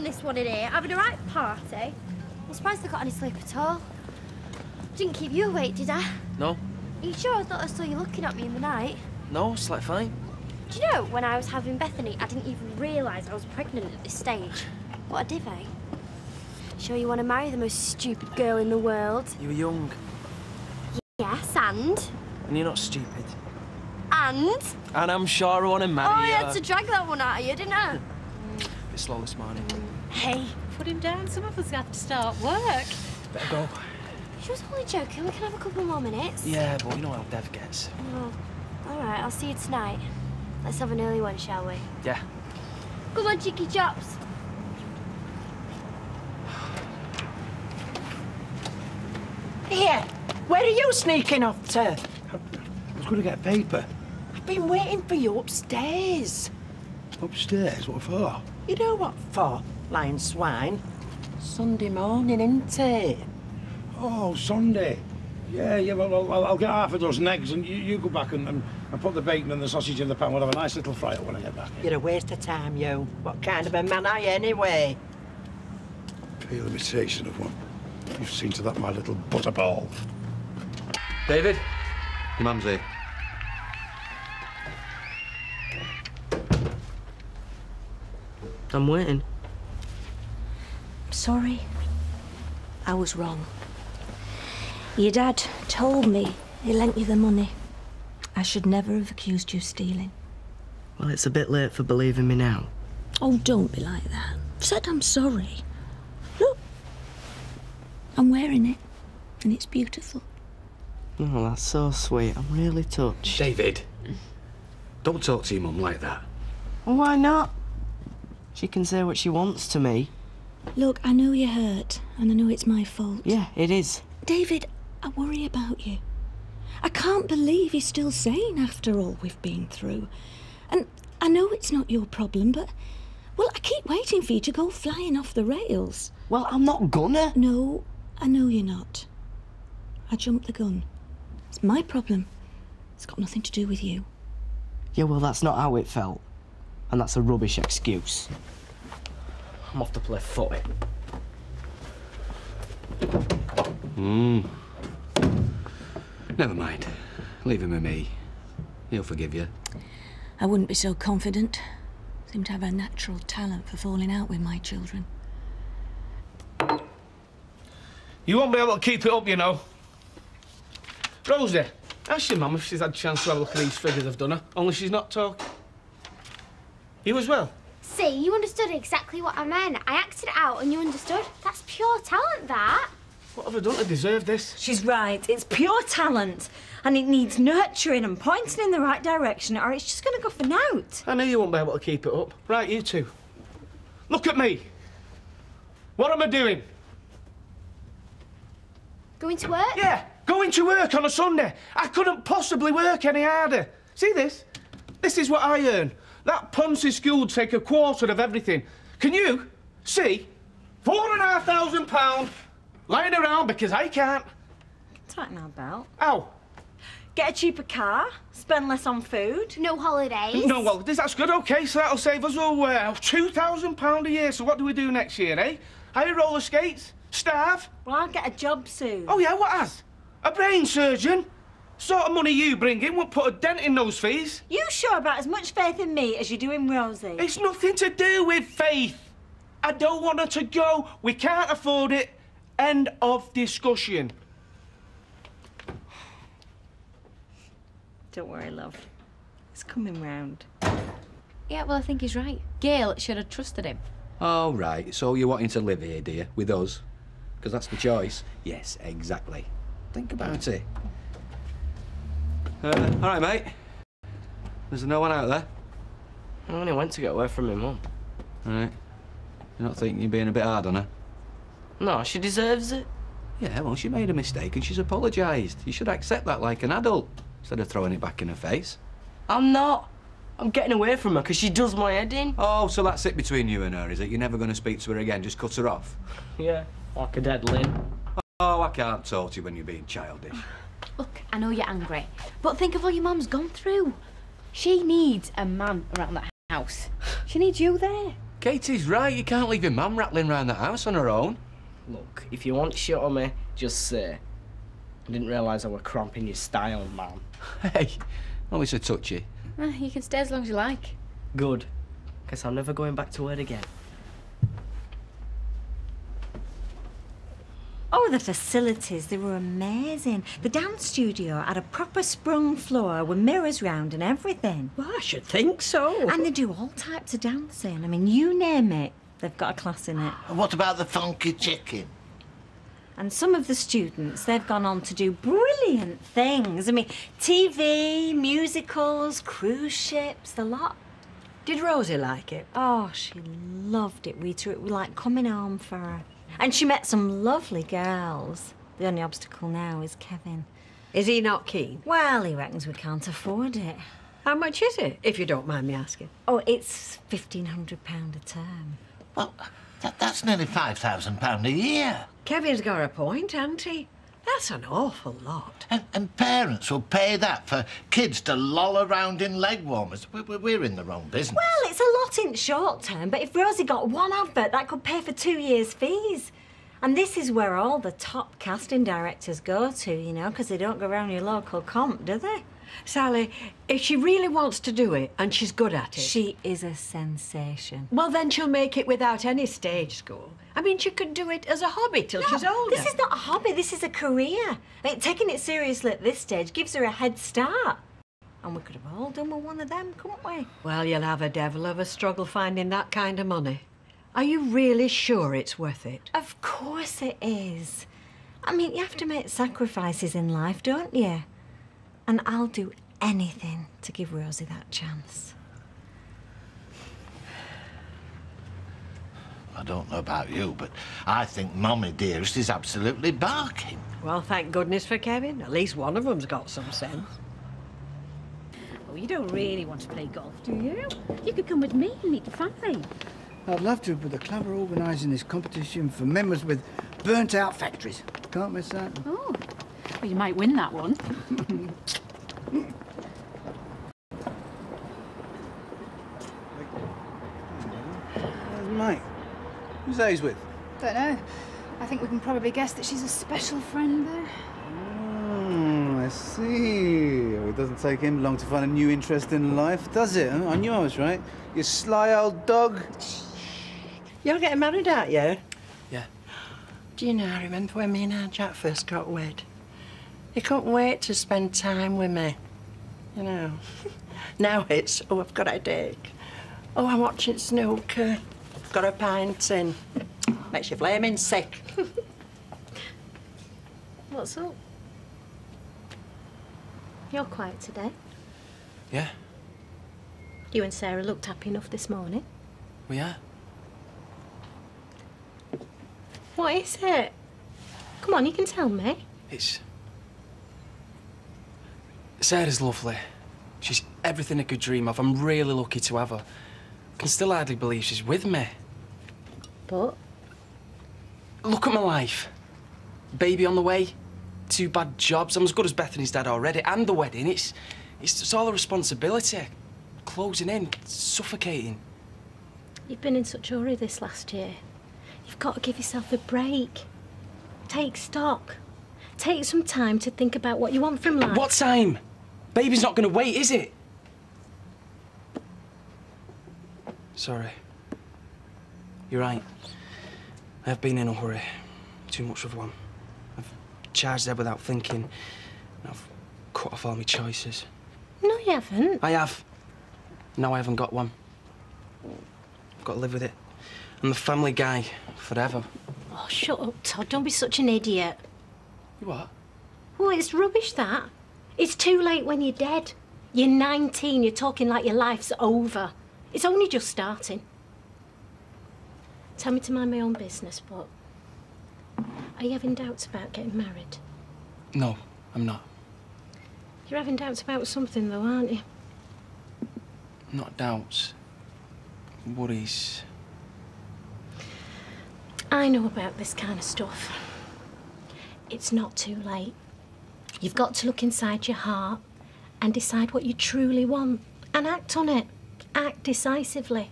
this one in here, having a right party. I'm surprised I got any sleep at all. Didn't keep you awake, did I? No. Are you sure? I thought I saw you looking at me in the night. No, slept fine. Do you know, when I was having Bethany, I didn't even realise I was pregnant at this stage. What a divvy. Sure you want to marry the most stupid girl in the world? You were young. Yes, and? And you're not stupid. And? And I'm sure I want to marry you. I had to drag that one out of you, didn't I? Bit slow this morning. Hey. Put him down. Some of us have to start work. Better go. She was only joking. We can have a couple more minutes. Yeah, but you know how Dev gets. Oh, all right. I'll see you tonight. Let's have an early one, shall we? Yeah. Come on, cheeky chops. Here, where are you sneaking off to? I was going to get paper. I've been waiting for you upstairs. Upstairs? What for? You know what for, lying swine? Sunday morning, isn't it? Oh, Sunday. Yeah, well, I'll get half a dozen eggs and you go back and put the bacon and the sausage in the pan. We'll have a nice little fry-up when I get back. You're a waste of time, you. What kind of a man are you, anyway? Pale imitation of one. You've seen to that, my little butterball. David, your mum's here. I'm waiting. Sorry. I was wrong. Your dad told me he lent you the money. I should never have accused you of stealing. Well, it's a bit late for believing me now. Oh, don't be like that. I've said I'm sorry. Look. I'm wearing it, and it's beautiful. Oh, that's so sweet. I'm really touched. David, don't talk to your mum like that. Well, why not? She can say what she wants to me. Look, I know you're hurt, and I know it's my fault. Yeah, it is. David, I worry about you. I can't believe you're still sane after all we've been through. And I know it's not your problem, but... well, I keep waiting for you to go flying off the rails. Well, I'm not gonna. No, I know you're not. I jumped the gun. It's my problem. It's got nothing to do with you. Yeah, well, that's not how it felt. And that's a rubbish excuse. I'm off to play footy. Never mind. Leave him with me. He'll forgive you. I wouldn't be so confident. Seem to have a natural talent for falling out with my children. You won't be able to keep it up, you know. Rosie, ask your mum if she's had a chance to have a look at these figures I've done her, only she's not talking. You as well? See, you understood exactly what I meant. I acted it out and you understood. That's pure talent, that. What have I done to deserve this? She's right. It's pure talent. And it needs nurturing and pointing in the right direction, or it's just going to go for naught. I knew you wouldn't be able to keep it up. Right, you two. Look at me. What am I doing? Going to work? Yeah, going to work on a Sunday. I couldn't possibly work any harder. See this? This is what I earn. That Ponzi school would take a quarter of everything. Can you see £4,500 lying around because I can't? Tighten our belt. Ow. Get a cheaper car, spend less on food. No holidays. No, well, that's good, OK, so that'll save us all £2,000 a year. So what do we do next year, eh? Hire roller skates? Starve? Well, I'll get a job soon. Oh, yeah, what as? A brain surgeon? Sort of money you bring in won't put a dent in those fees. You show about as much faith in me as you do in Rosie. It's nothing to do with faith. I don't want her to go. We can't afford it. End of discussion. Don't worry, love. It's coming round. Yeah, well, I think he's right. Gail should have trusted him. Oh, right. So you're wanting to live here, dear, with us? Because that's the choice. Yes, exactly. Think about it. All right, mate. There's no one out there? I only went to get away from my mum. All right. You're not thinking you're being a bit hard on her? No, she deserves it. Yeah, well, she made a mistake and she's apologised. You should accept that like an adult, instead of throwing it back in her face. I'm not. I'm getting away from her because she does my head in. Oh, so that's it between you and her, is it? You're never going to speak to her again, just cut her off? Yeah, like a dead Lynn. Oh, I can't talk to you when you're being childish. Look, I know you're angry, but think of all your mum's gone through. She needs a man around that house. She needs you there. Katie's right. You can't leave your mum rattling around the house on her own. Look, if you want shit on me, just say. I didn't realise I were cramping your style, man. Hey, always so touchy. You can stay as long as you like. Good. Guess I'm never going back to her again. Oh, the facilities, they were amazing. The dance studio had a proper sprung floor with mirrors round and everything. Well, I should think so. And they do all types of dancing. I mean, you name it, they've got a class in it. What about the funky chicken? And some of the students, they've gone on to do brilliant things. I mean, TV, musicals, cruise ships, the lot. Did Rosie like it? Oh, she loved it, Rita. It was like coming home for her. And she met some lovely girls. The only obstacle now is Kevin. Is he not keen? Well, he reckons we can't afford it. How much is it, if you don't mind me asking? Oh, it's £1,500 a term. Well, that's nearly £5,000 a year. Kevin's got a point, hasn't he? That's an awful lot. And parents will pay that for kids to loll around in leg warmers. We're in the wrong business. Well, it's a lot in short term, but if Rosie got one advert, that could pay for 2 years' fees. And this is where all the top casting directors go to, you know, because they don't go around your local comp, do they? Sally, if she really wants to do it and she's good at it... She is a sensation. Well, then she'll make it without any stage school. I mean, she could do it as a hobby till she's older. This is not a hobby, this is a career. I mean, taking it seriously at this stage gives her a head start. And we could have all done with one of them, couldn't we? Well, you'll have a devil of a struggle finding that kind of money. Are you really sure it's worth it? Of course it is. I mean, you have to make sacrifices in life, don't you? And I'll do anything to give Rosie that chance. I don't know about you, but I think Mommy Dearest is absolutely barking. Well, thank goodness for Kevin. At least one of them's got some sense. Oh, you don't really want to play golf, do you? You could come with me and meet the family. I'd love to, but the club are organising this competition for members with burnt-out factories. Can't miss that. Oh, well, you might win that one. Where's Mike? Who's that he's with? Don't know. I think we can probably guess that she's a special friend there. Oh, I see. Oh, it doesn't take him long to find a new interest in life, does it? Huh? I knew I was right. You sly old dog. You're getting married, aren't you? Yeah. Do you know, I remember when me and our Jack first got wed. He couldn't wait to spend time with me. You know. Now it's, oh, I've got a headache. Oh, I'm watching snooker. Got a pint in. Makes you flaming sick. What's up? You're quiet today. Yeah, You and Sarah looked happy enough this morning. we are. What is it? Come on, you can tell me. It's... Sarah's lovely. She's everything I could dream of. I'm really lucky to have her. I can still hardly believe she's with me. But? Look at my life. Baby on the way. 2 bad jobs. I'm as good as Bethany's dad already. And the wedding. It's all a responsibility. Closing in. It's suffocating. You've been in such a hurry this last year. You've got to give yourself a break. Take stock. Take some time to think about what you want from life. What time? Baby's not going to wait, is it? Sorry. You're right. I have been in a hurry. Too much of one. I've charged ahead without thinking. I've cut off all my choices. No, you haven't. I have. Now I haven't got one. I've got to live with it. I'm the family guy forever. Oh, shut up, Todd. Don't be such an idiot. You what? Well, it's rubbish, that. It's too late when you're dead. You're 19. You're talking like your life's over. It's only just starting. Tell me to mind my own business, but... Are you having doubts about getting married? No, I'm not. You're having doubts about something, though, aren't you? Not doubts. Worries. I know about this kind of stuff. It's not too late. You've got to look inside your heart and decide what you truly want and act on it. Act decisively.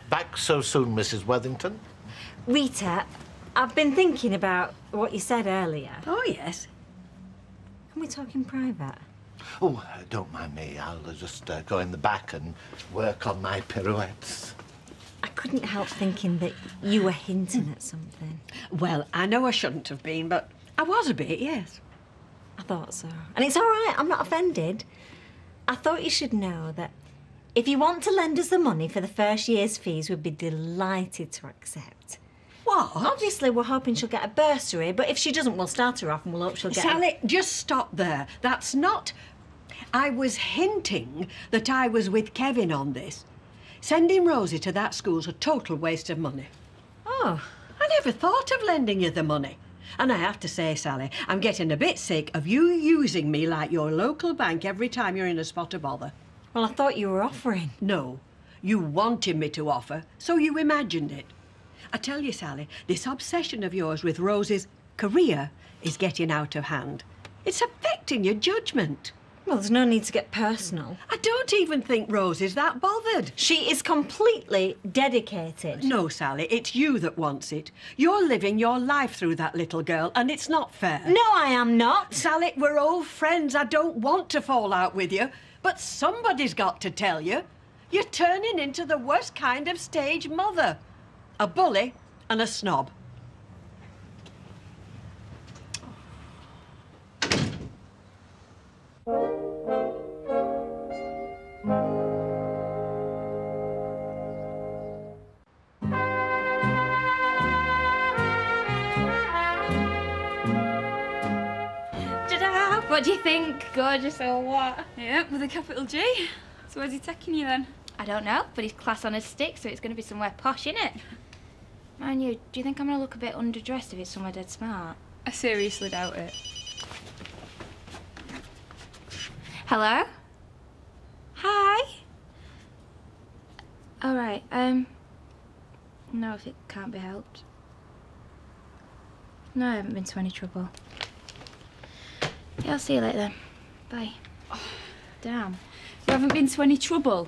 Back so soon, Mrs. Worthington? Rita, I've been thinking about what you said earlier. Oh, yes. Can we talk in private? Oh, don't mind me. I'll just go in the back and work on my pirouettes. I couldn't help thinking that you were hinting at something. Well, I know I shouldn't have been, but I was a bit, yes. I thought so. And it's all right, I'm not offended. I thought you should know that if you want to lend us the money for the first year's fees, we'd be delighted to accept. What? Obviously, we're hoping she'll get a bursary, but if she doesn't, we'll start her off and we'll hope she'll get Sally, just stop there. That's not... I was hinting that I was with Kevin on this. Sending Rosie to that school's a total waste of money. Oh. I never thought of lending you the money. And I have to say, Sally, I'm getting a bit sick of you using me like your local bank every time you're in a spot of bother. Well, I thought you were offering. No, you wanted me to offer, so you imagined it. I tell you, Sally, this obsession of yours with Rosie's career is getting out of hand. It's affecting your judgment. Well, there's no need to get personal. I don't even think Rosie's that bothered. She is completely dedicated. No, Sally, it's you that wants it. You're living your life through that little girl, and it's not fair. No, I am not. Sally, we're old friends. I don't want to fall out with you, but somebody's got to tell you. You're turning into the worst kind of stage mother. A bully and a snob. What do you think? Gorgeous or what? Yeah, with a capital G. So where's he taking you then? I don't know, but he's class on a stick, so it's going to be somewhere posh, innit? Mind you, do you think I'm going to look a bit underdressed if it's somewhere dead smart? I seriously doubt it. Hello? Hi? All right, no, if it can't be helped. No, I haven't been to any trouble. Yeah, I'll see you later then. Bye. Oh, damn. You haven't been to any trouble?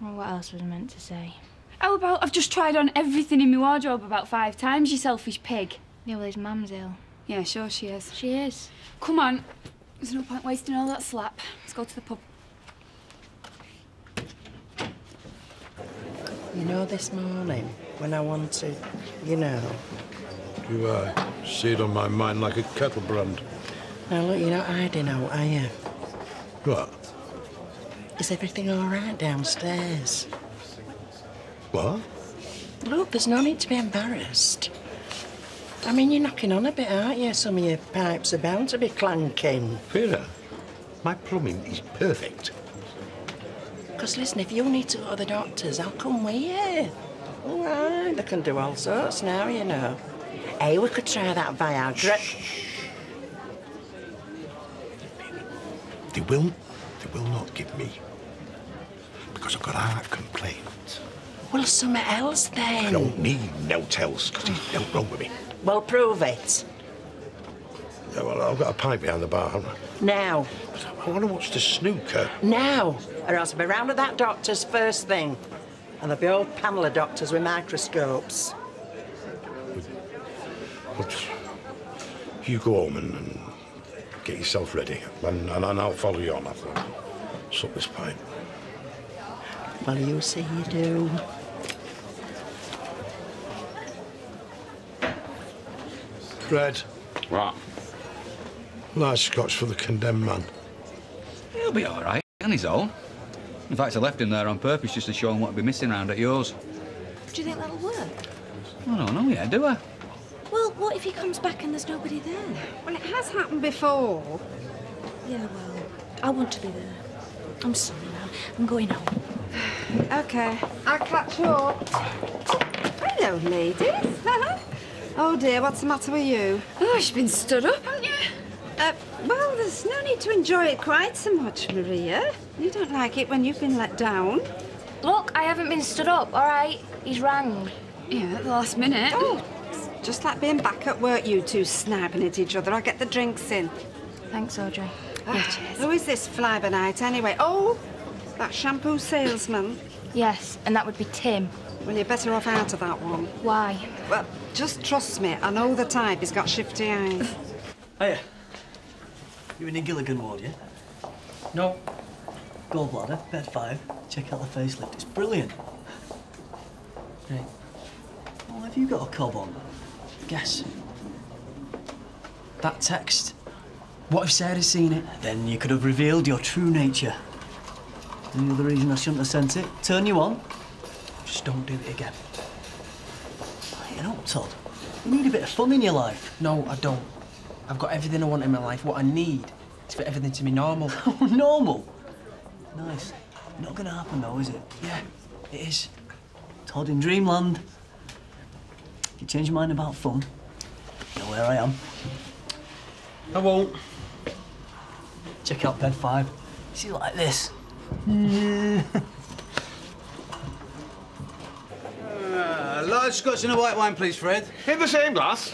Well, what else was I meant to say? How about I've just tried on everything in my wardrobe about 5 times, you selfish pig? Yeah, well, his mum's ill. Yeah, sure she is. She is. Come on. There's no point wasting all that slap. Let's go to the pub. You know, this morning, when I wanted, you know... You see it on my mind like a kettle brand. Now, look, you're not hiding out, are you? What? Is everything all right downstairs? What? Look, there's no need to be embarrassed. I mean, you're knocking on a bit, aren't you? Some of your pipes are bound to be clanking. Vera, my plumbing is perfect. Because, listen, if you need to go to the doctors, I'll come with you. All right, they can do all sorts now, you know. Hey, we could try that Viagra. Shh. They will not give me. Because I've got a heart complaint. Well, something else then. I don't need no else, because there's no wrong with me. Well, prove it. Yeah, well, I've got a pipe behind the bar, haven't I? Now. But I want to watch the snooker. Now. Or else I'll be round at that doctor's first thing. And there'll be old Pamela doctors with microscopes. Well, you go home and get yourself ready. And I'll follow you on after I suck this pipe. Well, you see you do. Fred. What? Large scotch for the condemned man. He'll be all right on his own. In fact, I left him there on purpose just to show him what'd be missing round at yours. Do you think that'll work? I don't know yet, do I? Well, what if he comes back and there's nobody there? Well, it has happened before. Yeah, well, I want to be there. I'm sorry now. I'm going home. OK, I'll catch you up. Hello, ladies. Oh, dear, what's the matter with you? Oh, she's been stood up, haven't you? Well, there's no need to enjoy it quite so much, Maria. You don't like it when you've been let down. Look, I haven't been stood up, all right? He's rang. Yeah, at the last minute. Oh, it's just like being back at work, you two sniping at each other. I'll get the drinks in. Thanks, Audrey. Who is this fly-by-night, anyway? Oh, that shampoo salesman. Yes, and that would be Tim. Well, you're better off out of that one. Why? Well, just trust me. I know the type. He's got shifty eyes. Hiya. You in the Gilligan ward, yeah? No. Gallbladder, bed 5. Check out the facelift. It's brilliant. Hey. Well, have you got a cob on? Guess. That text. What if Sarah's seen it? Then you could have revealed your true nature. Any other reason I shouldn't have sent it? Turn you on? Just don't do it again. You know, Todd, you need a bit of fun in your life. No, I don't. I've got everything I want in my life. What I need is for everything to be normal. Normal? Nice. Not gonna happen though, is it? Yeah, it is. Todd in dreamland. If you change your mind about fun, you know where I am. I won't. Check out bed 5. See, like this. Large scotch and a white wine, please, Fred. In the same glass.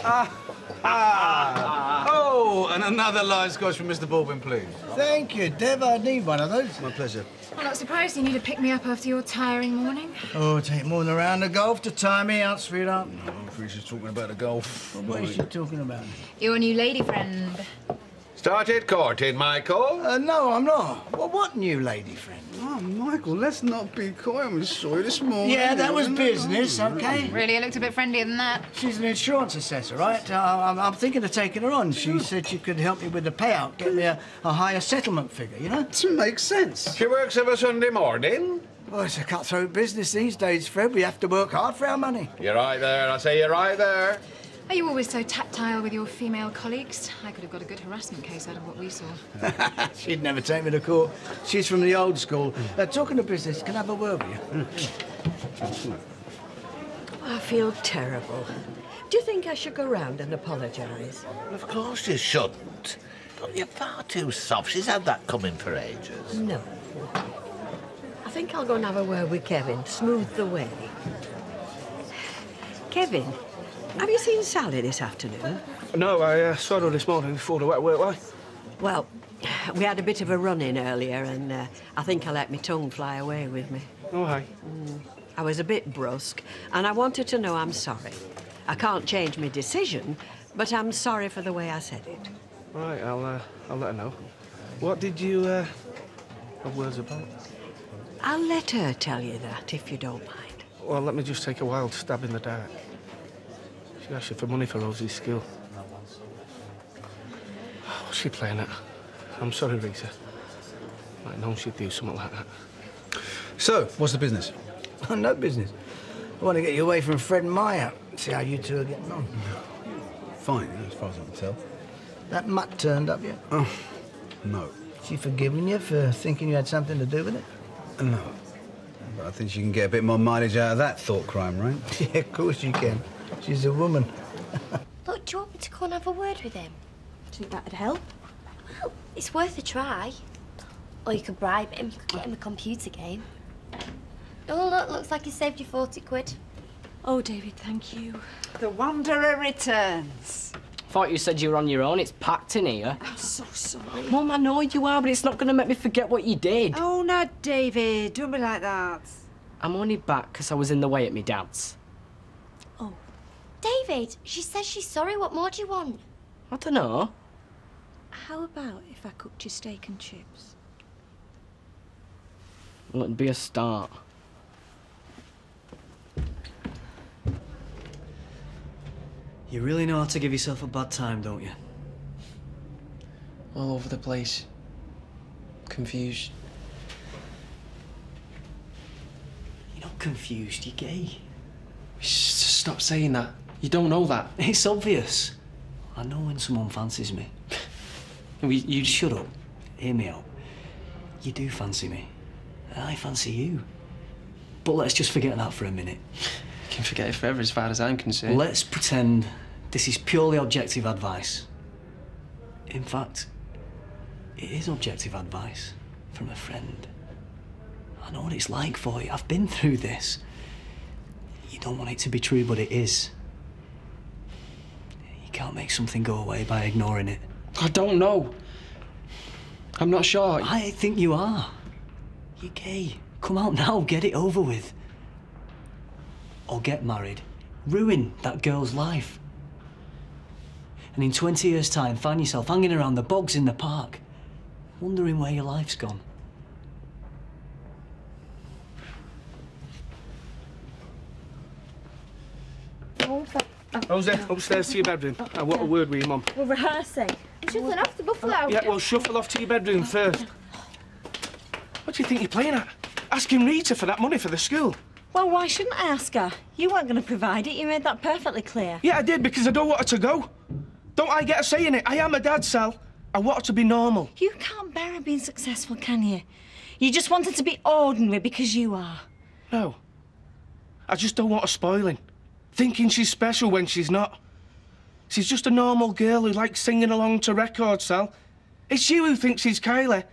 Oh, and another large scotch from Mr. Baldwin, please. Thank you, Dev. I need one of those. My pleasure. I'm not surprised you need to pick me up after your tiring morning. Oh, take more than a round of golf to tire me out, sweetheart. I'm afraid she's talking about the golf. What is she talking about? Your new lady friend. Started courting, Michael? No, I'm not. Well, what new lady friend? Oh, Michael, let's not be coy. I saw you this morning. Yeah, that was business, okay? Really, it looked a bit friendlier than that. She's an insurance assessor, right? I'm thinking of taking her on. She said she could help me with the payout, get me a higher settlement figure, you know? To make sense. She works of a Sunday morning? Well, it's a cutthroat business these days, Fred. We have to work hard for our money. You're right there. I say you're right there. Are you always so tactile with your female colleagues? I could have got a good harassment case out of what we saw. She'd never take me to court. She's from the old school. Talking of business, can I have a word with you? I feel terrible. Do you think I should go round and apologise? Of course you shouldn't. But you're far too soft. She's had that coming for ages. No. I think I'll go and have a word with Kevin, smooth the way. Kevin, have you seen Sally this afternoon? No, I saw her this morning before the wet work. Why? Well, we had a bit of a run-in earlier and I think I let my tongue fly away with me. Oh, hi. I was a bit brusque and I wanted to know I'm sorry. I can't change my decision, but I'm sorry for the way I said it. Right, I'll let her know. What did you have words about? I'll let her tell you that, if you don't mind. Well, let me just take a wild stab in the dark. She asked you for money for Rosie's school. What's she playing at? I'm sorry, Rita. I'd known she'd do something like that. So, what's the business? No business. I want to get you away from Fred and Maya. See how you two are getting on. Fine, as far as I can tell. That mutt turned up yet? Oh, no. She forgiven you for thinking you had something to do with it? No. But I think she can get a bit more mileage out of that thought crime, right? Yeah, of course you can. She's a woman. Look, do you want me to go and have a word with him? Do you think that'd help? Well, it's worth a try. Or you could bribe him, get him a computer game. Oh, look, looks like he saved you 40 quid. Oh, David, thank you. The Wanderer returns. Thought you said you were on your own. It's packed in here. I'm so sorry. Mum, I know you are, but it's not going to make me forget what you did. Oh, no, David, don't be like that. I'm only back because I was in the way at me dad's. Oh. David, she says she's sorry. What more do you want? I don't know. How about if I cooked you steak and chips? Well, it'd be a start. You really know how to give yourself a bad time, don't you? All over the place. Confused. You're not confused, you're gay. Stop saying that. You don't know that. It's obvious. I know when someone fancies me. You shut up. Hear me out. You do fancy me. And I fancy you. But let's just forget that for a minute. You can forget it forever as far as I'm concerned. Let's pretend this is purely objective advice. In fact, it is objective advice from a friend. I know what it's like for you. I've been through this. You don't want it to be true, but it is. You can't make something go away by ignoring it. I don't know. I'm not sure. I think you are. You're gay. Come out now, get it over with. Or get married. Ruin that girl's life. And in 20 years' time, find yourself hanging around the bogs in the park, wondering where your life's gone. Rosie, upstairs to your bedroom. I want a word with your mum. We're rehearsing. I'm shuffling off to Buffalo. Yeah, well, shuffle off to your bedroom first. What do you think you're playing at? Asking Rita for that money for the school. Well, why shouldn't I ask her? You weren't going to provide it. You made that perfectly clear. Yeah, I did, because I don't want her to go. Don't I get a say in it? I am a dad, Sal. I want her to be normal. You can't bear her being successful, can you? You just want her to be ordinary because you are. No. I just don't want her spoiling. Thinking she's special when she's not. She's just a normal girl who likes singing along to records, Sal. It's you who thinks she's Kylie.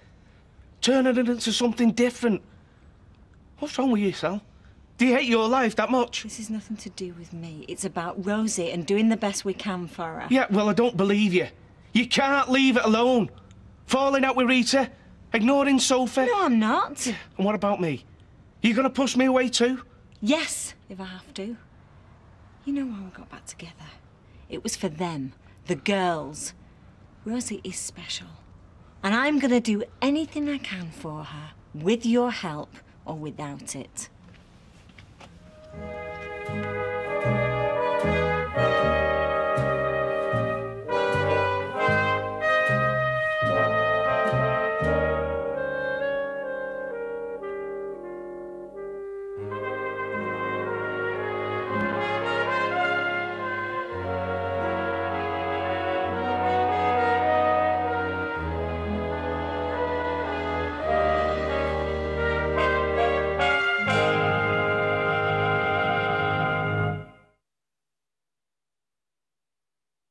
Turning it into something different. What's wrong with you, Sal? Do you hate your life that much? This is nothing to do with me. It's about Rosie and doing the best we can for her. Yeah, well, I don't believe you. You can't leave it alone. Falling out with Rita, ignoring Sophie. No, I'm not. And what about me? You gonna push me away too? Yes, if I have to. You know why we got back together? It was for them, the girls. Rosie is special. And I'm gonna do anything I can for her, with your help or without it.